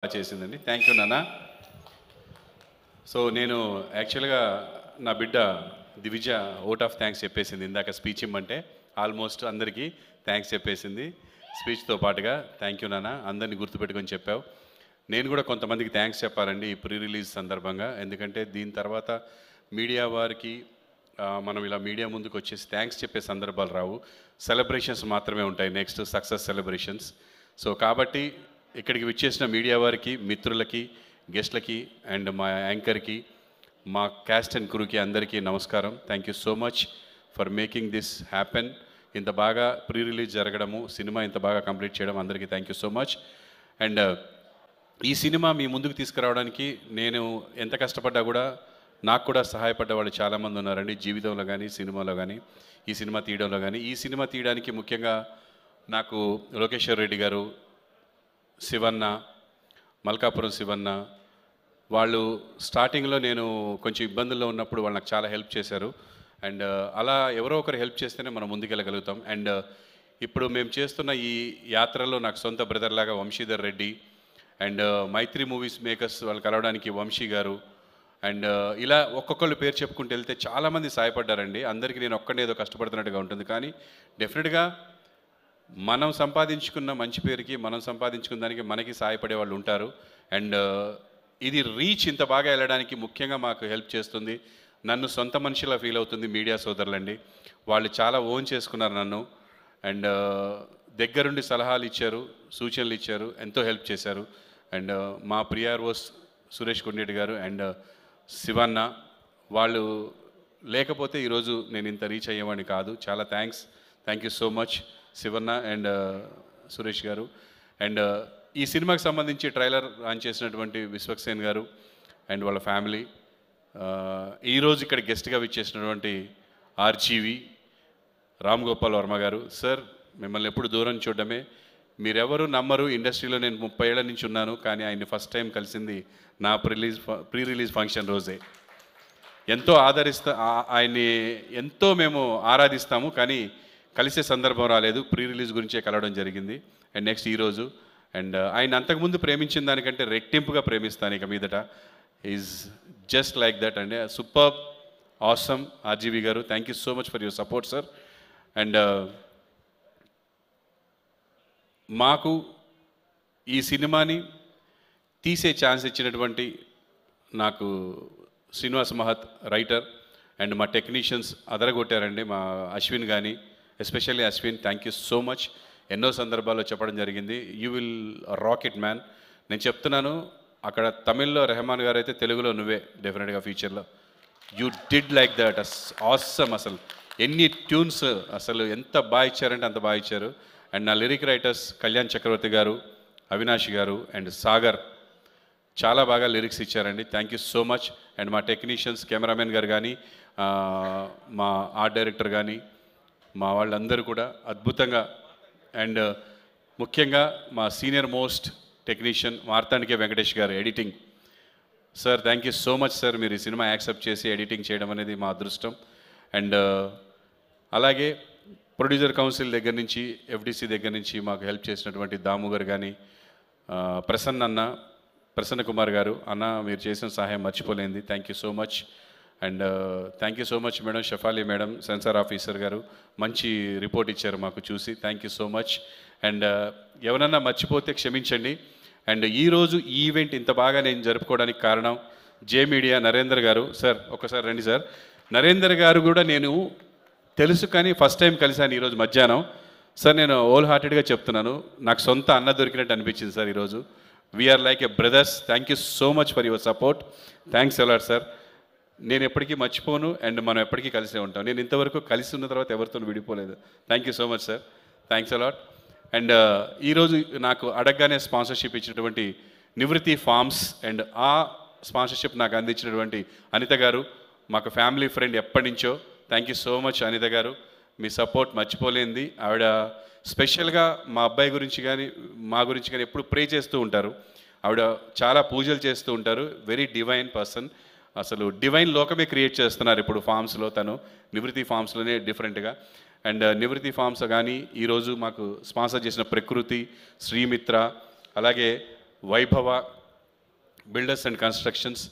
చేసిందండి. Thank you నాన్న. So నేను యాక్చువల్గా నా బిడ్డ దివిజ ఓట్ ఆఫ్ థ్యాంక్స్ చెప్పేసింది ఇందాక స్పీచ్ ఇమ్మంటే. ఆల్మోస్ట్ అందరికీ థ్యాంక్స్ చెప్పేసింది స్పీచ్తో పాటుగా. థ్యాంక్ యూ నాన్న, అందరినీ గుర్తుపెట్టుకొని చెప్పావు. నేను కూడా కొంతమందికి థ్యాంక్స్ చెప్పాలండి ఈ ప్రీ రిలీజ్ సందర్భంగా. ఎందుకంటే దీని తర్వాత మీడియా వారికి మనం ఇలా మీడియా ముందుకు వచ్చేసి థ్యాంక్స్ చెప్పే సందర్భాలు రావు. సెలబ్రేషన్స్ మాత్రమే ఉంటాయి, నెక్స్ట్ సక్సెస్ సెలబ్రేషన్స్. సో కాబట్టి ఇక్కడికి విచ్చేసిన మీడియా వారికి, మిత్రులకి, గెస్ట్లకి అండ్ మా యాంకర్కి, మా క్యాస్ట్ అండ్ క్రూకి అందరికీ నమస్కారం. Thank you so much for making this happen. ఇంత బాగా ప్రీ రిలీజ్ జరగడము, సినిమా ఇంత బాగా కంప్లీట్ చేయడం అందరికీ thank you so much. And ఈ సినిమా మీ ముందుకు తీసుకురావడానికి నేను ఎంత కష్టపడ్డా కూడా నాకు కూడా సహాయపడ్డ వాళ్ళు చాలామంది ఉన్నారండి, జీవితంలో కానీ సినిమాలో కానీ, ఈ సినిమా తీయడంలో కానీ. ఈ సినిమా తీయడానికి ముఖ్యంగా నాకు లోకేశ్వర్ రెడ్డి గారు, శివన్న, మల్కాపురం శివన్న, వాళ్ళు స్టార్టింగ్లో నేను కొంచెం ఇబ్బందుల్లో ఉన్నప్పుడు వాళ్ళు నాకు చాలా హెల్ప్ చేశారు. అండ్ అలా ఎవరో ఒకరు హెల్ప్ చేస్తేనే మనం ముందుకెళ్ళగలుగుతాం. అండ్ ఇప్పుడు మేము చేస్తున్న ఈ యాత్రలో నాకు సొంత బ్రదర్ లాగా Vamshidhar Reddy and Mythri movies makers వాళ్ళు కలవడానికి వంశీ గారు అండ్ ఇలా ఒక్కొక్కళ్ళు పేరు చెప్పుకుంటూ వెళ్తే చాలామంది సహాయపడ్డారండి. అందరికీ నేను ఒక్కడే ఏదో కష్టపడుతున్నట్టుగా ఉంటుంది, కానీ డెఫినెట్గా మనం సంపాదించుకున్న మంచి పేరుకి, మనం సంపాదించుకున్న దానికి మనకి సహాయపడే వాళ్ళు ఉంటారు. అండ్ ఇది రీచ్ ఇంత బాగా వెళ్ళడానికి ముఖ్యంగా మాకు హెల్ప్ చేస్తుంది, నన్ను సొంత మనిషిలా ఫీల్ అవుతుంది మీడియా సోదరులండి. వాళ్ళు చాలా ఓన్ చేసుకున్నారు నన్ను అండ్ దగ్గరుండి సలహాలు ఇచ్చారు, సూచనలు ఇచ్చారు, ఎంతో హెల్ప్ చేశారు. అండ్ మా ప్రియార్వోస్ సురేష్ కొండేటి గారు అండ్ శివన్న, వాళ్ళు లేకపోతే ఈరోజు నేను ఇంత రీచ్ అయ్యేవాడిని కాదు. చాలా thank you so much Shivanna and Suresh గారు. అండ్ ఈ సినిమాకి సంబంధించి ట్రైలర్ లాంచ్ చేసినటువంటి విశ్వక్సేన్ గారు అండ్ వాళ్ళ ఫ్యామిలీ, ఈరోజు ఇక్కడ గెస్ట్గా విచ్చేసినటువంటి ఆర్జీవి రామ్ గోపాల్ వర్మ గారు. సార్, మిమ్మల్ని ఎప్పుడు దూరం చూడడమే, మీరెవరు నమ్మరు, ఇండస్ట్రీలో నేను 30 ఏళ్ల నుంచి ఉన్నాను, కానీ ఆయన్ని ఫస్ట్ టైం కలిసింది నా ప్రీ రిలీజ్ ఫంక్షన్ రోజే. ఎంతో ఆయన్ని ఎంతో మేము ఆరాధిస్తాము, కానీ కలిసే సందర్భం రాలేదు. ప్రీ రిలీజ్ గురించే కలవడం జరిగింది. అండ్ నెక్స్ట్ ఈరోజు అండ్ ఆయన అంతకుముందు ప్రేమించిన దానికంటే రెట్టింపుగా ప్రేమిస్తాను ఇక మీదట. ఈజ్ జస్ట్ లైక్ దట్ అండి. సూపర్ ఆసమ్ ఆర్జీవి గారు, thank you so much for your support sir. And మాకు ఈ సినిమాని తీసే ఛాన్స్ ఇచ్చినటువంటి నాకు శ్రీనివాస్ మహత్ రైటర్ అండ్ మా టెక్నీషియన్స్ అదరగొట్టారండి. మా అశ్విన్ కానీ, especially Ashwin, thank you so much. ఎన్నో సందర్భాల్లో చెప్పడం జరిగింది, యూ విల్ రాకెట్ మ్యాన్. నేను చెప్తున్నాను, అక్కడ తమిళ్లో రెహమాన్ గారు అయితే తెలుగులో నువ్వే డెఫినెట్గా ఫ్యూచర్లో. You did like that, awesome. అసలు ఎన్ని ట్యూన్స్ అసలు ఎంత బాగా ఇచ్చారంటే అంత బాగా ఇచ్చారు. అండ్ నా లిరిక్ రైటర్స్ కళ్యాణ్ చక్రవర్తి గారు, అవినాష్ గారు అండ్ సాగర్ చాలా బాగా లిరిక్స్ ఇచ్చారండి. Thank you so much. And మా టెక్నీషియన్స్, కెమెరామెన్ గారు కానీ, మా ఆర్ట్ డైరెక్టర్ కానీ, మా వాళ్ళందరూ కూడా అద్భుతంగా. అండ్ ముఖ్యంగా మా సీనియర్ మోస్ట్ టెక్నీషియన్ మార్తాండికే వెంకటేష్ గారు, editing. Sir, thank you so much sir, మీరు ఈ సినిమా యాక్సెప్ట్ చేసి ఎడిటింగ్ చేయడం అనేది మా అదృష్టం. అండ్ అలాగే ప్రొడ్యూసర్ కౌన్సిల్ దగ్గర నుంచి, ఎఫ్డిసి దగ్గర నుంచి మాకు హెల్ప్ చేసినటువంటి దాము గారు కానీ, ప్రసన్న కుమార్ గారు, అన్న మీరు చేసిన సహాయం మర్చిపోలేంది, thank you so much. And thank you so much madam, Shafali madam, censor officer గారు, మంచి రిపోర్ట్ ఇచ్చారు మాకు చూసి, thank you so much. And ఎవరన్నా మర్చిపోతే క్షమించండి. అండ్ ఈరోజు ఈ ఈవెంట్ ఇంత బాగా నేను జరుపుకోవడానికి కారణం జే మీడియా నరేందర్ గారు. సార్ ఒకసారి రండి సార్. నరేందర్ గారు కూడా నేను తెలుసు, కానీ ఫస్ట్ టైం కలిశాను ఈరోజు మధ్యాహ్నం. సార్, నేను హోల్ హార్టెడ్గా చెప్తున్నాను, నాకు సొంత అన్న దొరికినట్టు అనిపించింది సార్ ఈరోజు. We are like a brothers. Thank you so much for your support. Thanks a lot sir. నేను ఎప్పటికీ మర్చిపోను అండ్ మనం ఎప్పటికీ కలిసే ఉంటాం. నేను ఇంతవరకు కలిసి ఉన్న తర్వాత ఎవరితో విడిపోలేదు. Thank you so much sir, thanks a lot. And ఈరోజు నాకు అడగగానే స్పాన్సర్షిప్ ఇచ్చినటువంటి నివృత్తి ఫార్మ్స్ అండ్ ఆ స్పాన్సర్షిప్ నాకు అందించినటువంటి అనిత గారు, మాకు ఫ్యామిలీ ఫ్రెండ్ ఎప్పటి నుంచో. Thank you so much Anitha గారు, మీ సపోర్ట్ మర్చిపోలేంది. ఆవిడ స్పెషల్గా మా అబ్బాయి గురించి కానీ మా గురించి కానీ ఎప్పుడు ప్రే చేస్తూ ఉంటారు. ఆవిడ చాలా పూజలు చేస్తూ ఉంటారు. వెరీ డివైన్ పర్సన్, అసలు డివైన్ లోకమే క్రియేట్ చేస్తున్నారు ఇప్పుడు ఫార్మ్స్లో. తను నివృత్తి ఫార్మ్స్లోనే డిఫరెంట్గా. అండ్ నివృత్తి ఫార్మ్స్ కానీ ఈరోజు మాకు స్పాన్సర్ చేసిన ప్రకృతి, శ్రీమిత్ర, అలాగే Vaibhava builders and constructions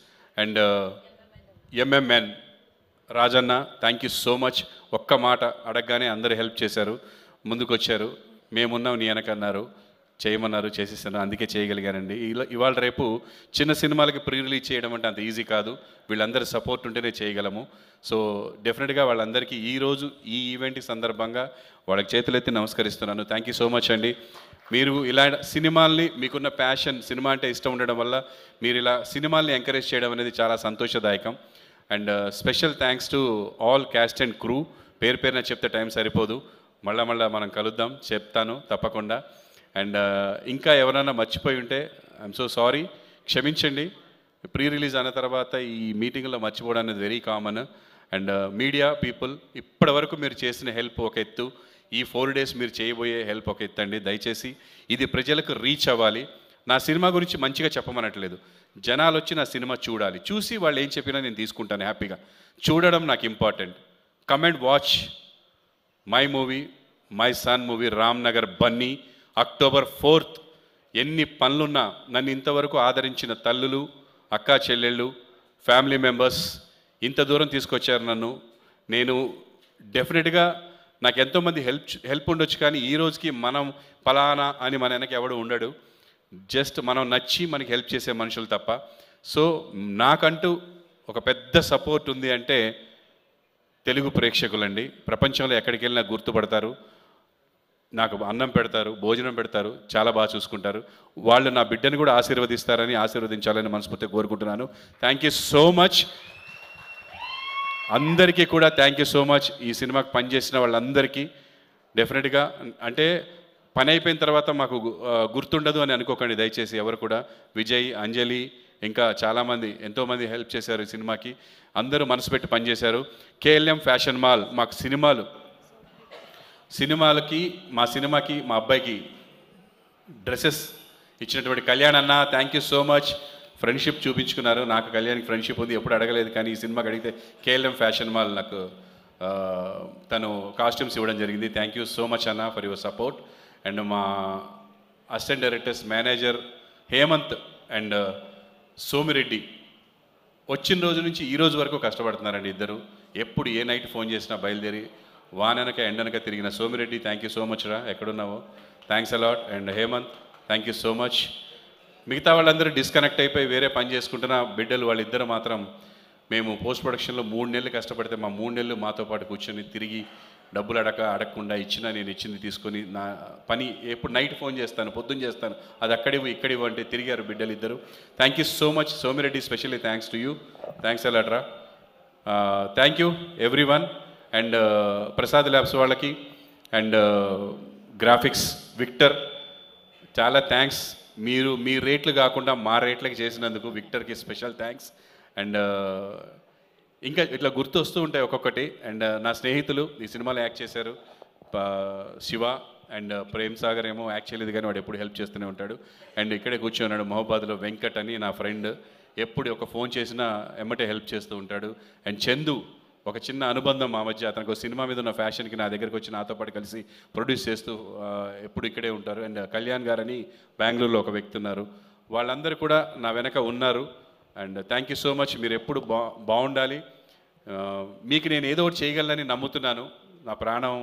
and MMN Rajanna, thank you so much. ఒక్క మాట అడగగానే అందరూ హెల్ప్ చేశారు, ముందుకు వచ్చారు. మేమున్నాం నీ వెనకన్నారు, చేయమన్నారు, చేసేసాను, అందుకే చేయగలిగానండి. ఇవాళ రేపు చిన్న సినిమాలకి ప్రీ రిలీజ్ చేయడం అంటే అంత ఈజీ కాదు. వీళ్ళందరి సపోర్ట్ ఉంటేనే చేయగలము. సో డెఫినెట్గా వాళ్ళందరికీ ఈరోజు ఈ ఈవెంట్ సందర్భంగా వాళ్ళకి చేతులెత్తి నమస్కరిస్తున్నాను. థ్యాంక్ యూ సో మచ్ అండి. మీరు ఇలా సినిమాల్ని, మీకున్న ప్యాషన్, సినిమా అంటే ఇష్టం ఉండడం వల్ల మీరు ఇలా సినిమాల్ని ఎంకరేజ్ చేయడం అనేది చాలా సంతోషదాయకం. And special thanks to all cast and crew. పేరు పేరున చెప్తే టైం సరిపోదు, మళ్ళా మనం కలుద్దాం, చెప్తాను తప్పకుండా. అండ్ ఇంకా ఎవరైనా మర్చిపోయి ఉంటే ఐఎమ్ సో సారీ, క్షమించండి. ప్రీ రిలీజ్ అయిన తర్వాత ఈ మీటింగ్లో మర్చిపోవడం అనేది very common. And media people, ఇప్పటి వరకు మీరు చేసిన హెల్ప్ ఒక ఎత్తు, ఈ 4 days మీరు చేయబోయే హెల్ప్ ఒక ఎత్తు అండి. దయచేసి ఇది ప్రజలకు రీచ్ అవ్వాలి. నా సినిమా గురించి మంచిగా చెప్పమనట్లేదు, జనాలు వచ్చి నా సినిమా చూడాలి, చూసి వాళ్ళు ఏం చెప్పినా నేను తీసుకుంటాను హ్యాపీగా. చూడడం నాకు important. Come and watch my movie, my son movie, Ramnagar Bunny, October 4th. ఎన్ని పనులున్నా నన్ను ఇంతవరకు ఆదరించిన తల్లులు, అక్కా చెల్లెళ్ళు, ఫ్యామిలీ మెంబర్స్ ఇంత దూరం తీసుకొచ్చారు నన్ను. నేను డెఫినెట్గా నాకు ఎంతోమంది హెల్ప్ ఉండొచ్చు, కానీ ఈ రోజుకి మనం ఫలానా అని మన వెనక ఎవడు ఉండడు. జస్ట్ మనం నచ్చి మనకి హెల్ప్ చేసే మనుషులు తప్ప. సో నాకంటూ ఒక పెద్ద సపోర్ట్ ఉంది అంటే తెలుగు ప్రేక్షకులండి. ప్రపంచంలో ఎక్కడికి వెళ్ళినా గుర్తుపడతారు, నాకు అన్నం పెడతారు, భోజనం పెడతారు, చాలా బాగా చూసుకుంటారు. వాళ్ళు నా బిడ్డను కూడా ఆశీర్వదించాలని మనస్ఫూర్తిగా కోరుకుంటున్నాను. థ్యాంక్ యూ సో మచ్ అందరికీ కూడా. థ్యాంక్ యూ సో మచ్ ఈ సినిమాకి పనిచేసిన వాళ్ళందరికీ. డెఫినెట్గా అంటే పని అయిపోయిన తర్వాత మాకు గుర్తుండదు అని అనుకోకండి దయచేసి ఎవరు కూడా. విజయ్, అంజలి, ఇంకా చాలామంది ఎంతోమంది హెల్ప్ చేశారు ఈ సినిమాకి. అందరూ మనసు పెట్టి పనిచేశారు. కేఎల్ఎం ఫ్యాషన్ మాల్ మాకు సినిమాలకి మా సినిమాకి మా అబ్బాయికి డ్రెస్సెస్ ఇచ్చినటువంటి కళ్యాణ్ అన్న, thank you so much. Friendship చూపించుకున్నారు. నాకు కళ్యాణ్కి ఫ్రెండ్షిప్ ఉంది, ఎప్పుడు అడగలేదు, కానీ ఈ సినిమాకి అడిగితే కేఎల్ఎం ఫ్యాషన్ మాల్ నాకు తను కాస్ట్యూమ్స్ ఇవ్వడం జరిగింది. థ్యాంక్ యూ సో మచ్ అన్న ఫర్ యువర్ సపోర్ట్. అండ్ మా assistant directors, manager Hemanth and Somireddy వచ్చిన రోజు నుంచి ఈ రోజు వరకు కష్టపడుతున్నారండి ఇద్దరు. ఎప్పుడు ఏ నైట్ ఫోన్ చేసినా బయలుదేరి వాననక ఎండనక తిరిగిన Somireddy, thank you so much రా, ఎక్కడున్నావో, thanks a lot. And Hemanth, thank you so much. మిగతా వాళ్ళందరూ డిస్కనెక్ట్ అయిపోయి వేరే పని చేసుకుంటున్న బిడ్డలు వాళ్ళిద్దరు మాత్రం మేము పోస్ట్ ప్రొడక్షన్లో 3 నెలలు కష్టపడితే మా 3 నెలలు మాతో పాటు కూర్చొని తిరిగి డబ్బులు అడగకుండా ఇచ్చినా నేను ఇచ్చింది తీసుకొని నా పని ఎప్పుడు నైట్ ఫోన్ చేస్తాను, పొద్దున్న చేస్తాను, అది అక్కడివి ఇక్కడివి అంటే తిరిగారు బిడ్డలు ఇద్దరు. Thank you so much Somireddy, specially thanks to you. Thanks అలాట్రా. Thank you everyone. And Prasad Labs వాళ్ళకి అండ్ గ్రాఫిక్స్ విక్టర్ చాలా థ్యాంక్స్. మీరు మీ రేట్లు కాకుండా మా రేట్లకి చేసినందుకు విక్టర్కి స్పెషల్ థ్యాంక్స్. అండ్ ఇంకా ఇట్లా గుర్తు వస్తూ ఉంటాయి ఒక్కొక్కటి. అండ్ నా స్నేహితులు ఈ సినిమాలో యాక్ట్ చేశారు, శివ అండ్ ప్రేమ్ సాగర్ ఏమో యాక్ట్ చేయలేదు కానీ వాడు ఎప్పుడు హెల్ప్ చేస్తూనే ఉంటాడు. అండ్ ఇక్కడే కూర్చున్నాడు మహబాద్లో వెంకట్ అని నా ఫ్రెండ్, ఎప్పుడు ఒక ఫోన్ చేసినా ఎమ్మటే హెల్ప్ చేస్తూ ఉంటాడు. అండ్ చందు, ఒక చిన్న అనుబంధం మా మధ్య, అతనికి ఒక సినిమా మీద ఉన్న ఫ్యాషన్కి నా దగ్గరకు వచ్చి నాతో పాటు కలిసి ప్రొడ్యూస్ చేస్తూ ఎప్పుడు ఇక్కడే ఉంటారు. అండ్ కళ్యాణ్ గారని బెంగళూరులో ఒక వ్యక్తి ఉన్నారు. వాళ్ళందరూ కూడా నా వెనక ఉన్నారు. And thank you so much. మీరు ఎప్పుడు బాగుండాలి. మీకు నేను ఏదో ఒకటి చేయగలనని నమ్ముతున్నాను. నా ప్రాణం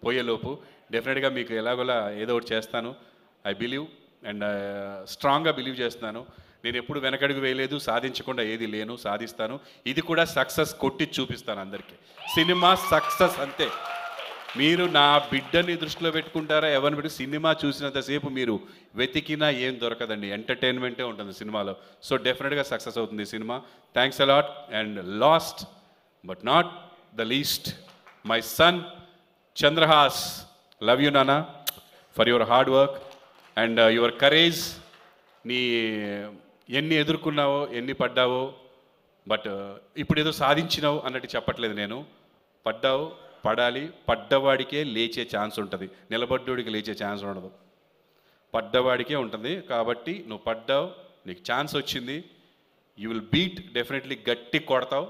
పోయేలోపు డెఫినెట్గా మీకు ఎలాగోలా ఏదో ఒకటి చేస్తాను. ఐ బిలీవ్ అండ్ స్ట్రాంగ్గా బిలీవ్ చేస్తున్నాను. నేను ఎప్పుడు వెనకడుగు వేయలేదు, సాధించకుండా ఏది లేను, సాధిస్తాను. ఇది కూడా సక్సెస్ కొట్టి చూపిస్తాను అందరికీ. సినిమా సక్సెస్ అంతే. మీరు నా బిడ్డని దృష్టిలో పెట్టుకుంటారా ఎవరిని పెట్టి, సినిమా చూసినంతసేపు మీరు వెతికినా ఏం దొరకదండి, ఎంటర్టైన్మెంటే ఉంటుంది సినిమాలో. సో డెఫినెట్గా సక్సెస్ అవుతుంది సినిమా. Thanks a lot. And last but not the least, my son Chandrahas, love you నానా for your hard work and your courage. నీ ఎన్ని ఎదుర్కొన్నావో, ఎన్ని పడ్డావో, బట్ ఇప్పుడు ఏదో సాధించినావు అన్నట్టు చెప్పట్లేదు నేను. పడ్డావు, పడాలి. పడ్డవాడికే లేచే ఛాన్స్ ఉంటుంది, నిలబడ్డోడికి లేచే ఛాన్స్ ఉండదు. పడ్డవాడికే ఉంటుంది. కాబట్టి నువ్వు పడ్డావు, నీకు ఛాన్స్ వచ్చింది, యూ విల్ బీట్. డెఫినెట్లీ గట్టి కొడతావు.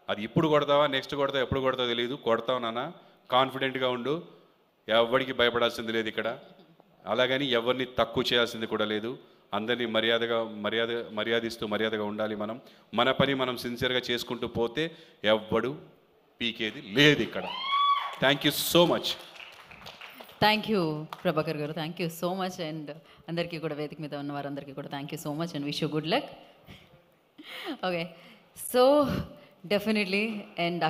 అది ఇప్పుడు కొడతావా, నెక్స్ట్ కొడతావు, ఎప్పుడు కొడతావు తెలియదు, కొడతావు నాన్న. కాన్ఫిడెంట్గా ఉండు. ఎవరికి భయపడాల్సింది లేదు ఇక్కడ. అలాగని ఎవరిని తక్కువ చేయాల్సింది కూడా లేదు. అందరినీ మర్యాదిస్తూ మర్యాదగా ఉండాలి. మన పని మనం సిన్సియర్గా చేసుకుంటూ పోతే ఎవ్వడు పీకేది లేదు ఇక్కడ. Thank you so much. Thank you Prabhakar గారు, thank you so much. And అందరికీ కూడా, వేదిక మీద ఉన్న వారందరికీ కూడా thank you so much and wish you good luck. Okay, so definitely and